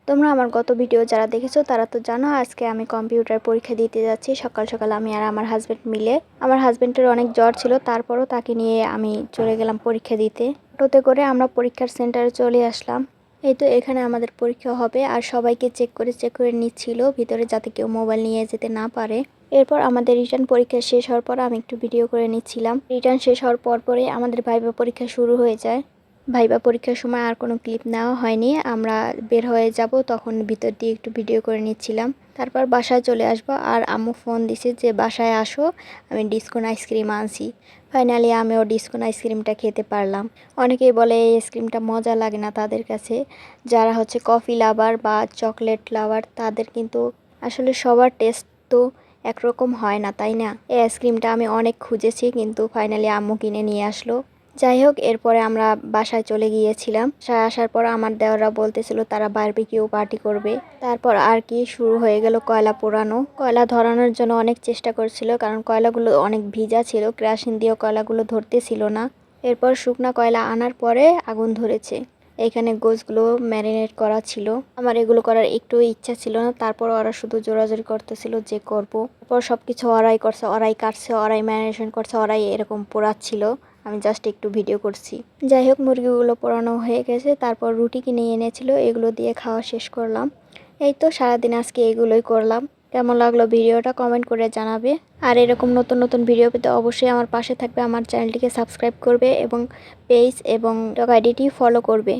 তোমরা আমার গত ভিডিও যারা দেখেছো তারা তো জানো আজকে আমি কম্পিউটার পরীক্ষা দিতে যাচ্ছি। সকাল সকাল আমি আর আমার হাজব্যান্ড মিলে। আমার হাজব্যান্ডের অনেক জ্বর ছিল, তারপরও তাকে নিয়ে আমি চলে গেলাম পরীক্ষা দিতে। টোটোতে করে আমরা পরীক্ষার সেন্টারে চলে আসলাম। এই তো এখানে আমাদের পরীক্ষা হবে আর সবাইকে চেক করে নিচ্ছিল ভিতরে, যাতে কেউ মোবাইল নিয়ে যেতে না পারে। এরপর আমাদের রিটার্ন পরীক্ষা শেষ হওয়ার পর আমি একটু ভিডিও করে নিচ্ছিলাম। রিটার্ন শেষ হওয়ার পরে আমাদের ভাইবা পরীক্ষা শুরু হয়ে যায়। ভাইবা পরীক্ষার সময় আর কোনো ক্লিপ নেওয়া হয়নি। আমরা বের হয়ে যাব তখন ভিতর দিয়ে একটু ভিডিও করে নিচ্ছিলাম। তারপর বাসায় চলে আসব আর আম্মু ফোন দিছে যে বাসায় আসো, আমি ডিসকোন আইসক্রিম আনছি। ফাইনালি আমিও ডিসকোন আইসক্রিমটা খেতে পারলাম। অনেকেই বলে এই আইসক্রিমটা মজা লাগে না তাদের কাছে, যারা হচ্ছে কফি লাভার বা চকলেট লাভার তাদের, কিন্তু আসলে সবার টেস্ট তো একরকম হয় না, তাই না? এই আইসক্রিমটা আমি অনেক খুঁজেছি কিন্তু ফাইনালি আম্মু কিনে নিয়ে আসলো। যাই হোক, এরপরে আমরা বাসায় চলে গিয়েছিলাম। বাসায় আসার পর আমার দেওররা বলতেছিল তারা বারবিকিউ পার্টি করবে। তারপর আর কি শুরু হয়ে গেল কয়লা পোড়ানো। কয়লা ধরানোর জন্য অনেক চেষ্টা করছিল, কারণ কয়লাগুলো অনেক ভিজা ছিল, কেরোসিন দিয়েও কয়লাগুলো ধরতেছিল না। এরপর শুকনা কয়লা আনার পরে আগুন ধরেছে। এখানে গোছগুলো ম্যারিনেট করা ছিল। আমার এগুলো করার একটু ইচ্ছা ছিল না, তারপর ওরা শুধু জোরাজোরি করতেছিল যে করব। তারপর সবকিছু ওরাই করছে, ওরাই কাটছে, ওরাই ম্যারিনেশন করছে, ওরাই এরকম পোড়াচ্ছিল। আমি জাস্ট একটু ভিডিও করছি। যাই হোক, মুরগিগুলো পোড়ানো হয়ে গেছে। তারপর রুটি কিনে এনেছিল, এগুলো দিয়ে খাওয়া শেষ করলাম। এই তো সারাদিন আজকে এগুলোই করলাম। কেমন লাগলো ভিডিওটা কমেন্ট করে জানাবে। আর এরকম নতুন নতুন ভিডিও পেতে অবশ্যই আমার পাশে থাকবে, আমার চ্যানেলটিকে সাবস্ক্রাইব করবে এবং পেজ এবং আইডিটি ফলো করবে।